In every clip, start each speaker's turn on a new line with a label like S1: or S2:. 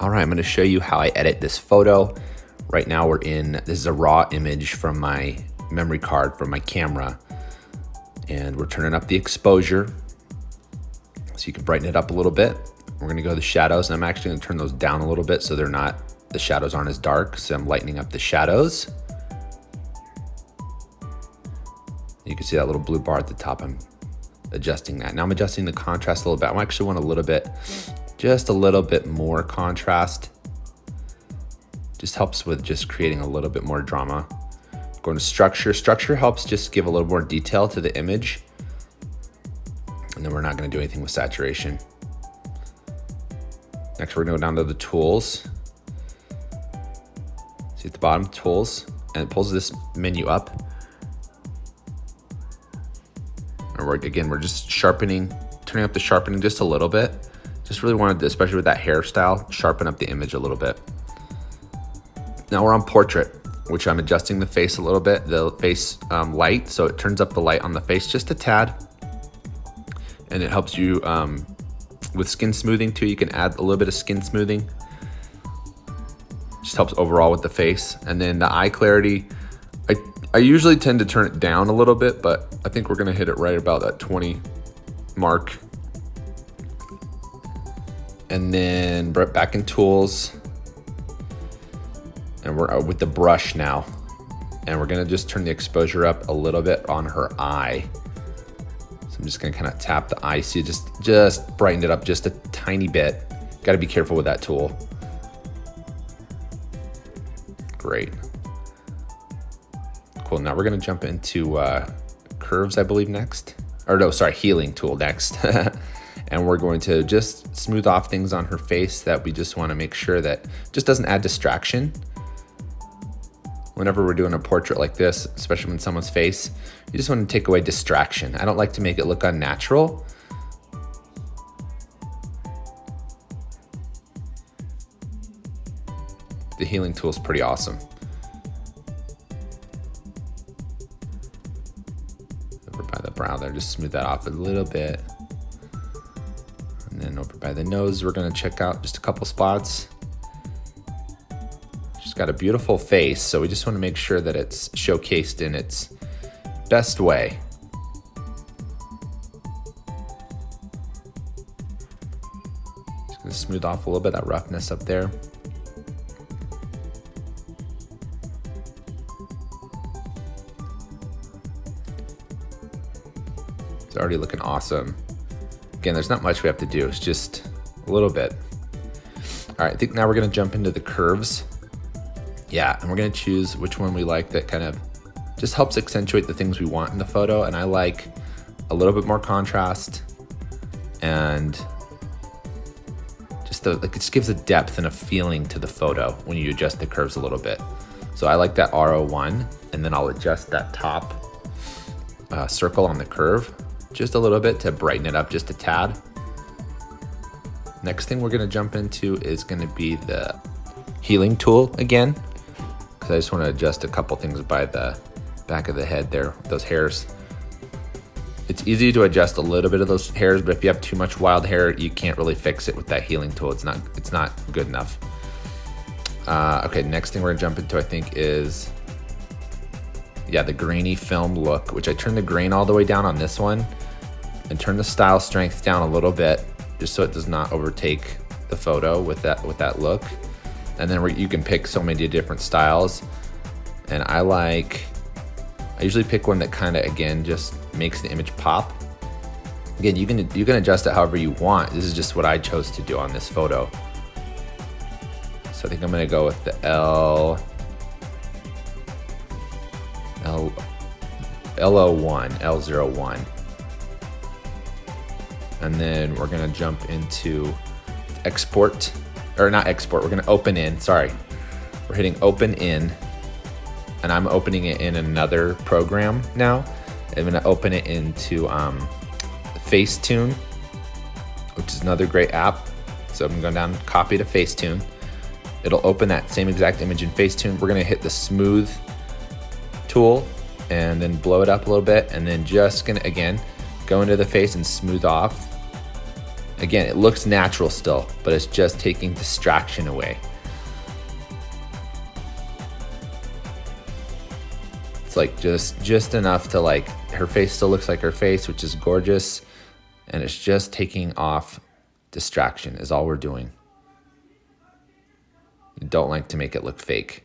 S1: All right, I'm gonna show you how I edit this photo. Right now this is a raw image from my memory card from my camera. And we're turning up the exposure so you can brighten it up a little bit. We're gonna go to the shadows, and I'm actually gonna turn those down a little bit so the shadows aren't as dark. So I'm lightening up the shadows. You can see that little blue bar at the top. I'm adjusting that. Now I'm adjusting the contrast a little bit. I actually want just a little bit more contrast. Just helps with just creating a little bit more drama. Going to structure. Structure helps just give a little more detail to the image. And then we're not going to do anything with saturation. Next, we're going to go down to the tools. See at the bottom, tools, and it pulls this menu up. And we're just sharpening, turning up the sharpening just a little bit. Just really wanted to, especially with that hairstyle, sharpen up the image a little bit. Now we're on portrait, which I'm adjusting the face a little bit, the face light, so it turns up the light on the face just a tad. And it helps you with skin smoothing too. You can add a little bit of skin smoothing. Just helps overall with the face. And then the eye clarity, I usually tend to turn it down a little bit, but I think we're gonna hit it right about that 20 mark. And then back in tools. And we're with the brush now. And we're gonna just turn the exposure up a little bit on her eye. So I'm just gonna kind of tap the eye. See, just brighten it up just a tiny bit. Gotta be careful with that tool. Great. Cool, now we're gonna jump into curves, I believe, next. Or no, sorry, healing tool next. And we're going to just smooth off things on her face that we just wanna make sure that just doesn't add distraction. Whenever we're doing a portrait like this, especially when someone's face, you just want to take away distraction. I don't like to make it look unnatural. The healing tool is pretty awesome. Over by the brow there, just smooth that off a little bit. And then over by the nose, we're gonna check out just a couple spots. She's got a beautiful face, so we just want to make sure that it's showcased in its best way. Just gonna smooth off a little bit of that roughness up there. It's already looking awesome. Again, there's not much we have to do. It's just a little bit. All right, I think now we're gonna jump into the curves. Yeah, and we're gonna choose which one we like that kind of just helps accentuate the things we want in the photo. And I like a little bit more contrast and just it just gives a depth and a feeling to the photo when you adjust the curves a little bit. So I like that R01, and then I'll adjust that top circle on the curve just a little bit to brighten it up just a tad. Next thing we're gonna jump into is gonna be the healing tool again. I just want to adjust a couple things by the back of the head there, those hairs. It's easy to adjust a little bit of those hairs, but if you have too much wild hair, you can't really fix it with that healing tool. It's not good enough. Okay, next thing we're gonna jump into, I think, is the grainy film look, which I turned the grain all the way down on this one and turn the style strength down a little bit just so it does not overtake the photo with that look. And then you can pick so many different styles. And I usually pick one that kind of, again, just makes the image pop. Again, you can adjust it however you want. This is just what I chose to do on this photo. So I think I'm gonna go with the L01. And then we're gonna jump into export. Or not export, we're gonna open in, sorry. We're hitting open in, and I'm opening it in another program now. I'm gonna open it into Facetune, which is another great app. So I'm going down, copy to Facetune. It'll open that same exact image in Facetune. We're gonna hit the smooth tool and then blow it up a little bit, and then just gonna, again, go into the face and smooth off. Again, it looks natural still, but it's just taking distraction away. It's like just enough to like, her face still looks like her face, which is gorgeous. And it's just taking off distraction is all we're doing. You don't like to make it look fake.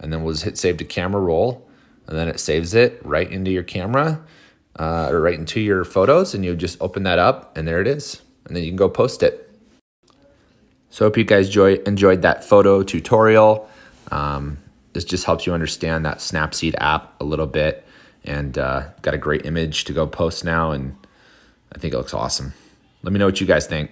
S1: And then we'll just hit save to camera roll, and then it saves it right into your camera, or right into your photos, and you just open that up, and there it is. And then you can go post it. So I hope you guys enjoyed that photo tutorial. This just helps you understand that Snapseed app a little bit, and got a great image to go post now, and I think it looks awesome. Let me know what you guys think.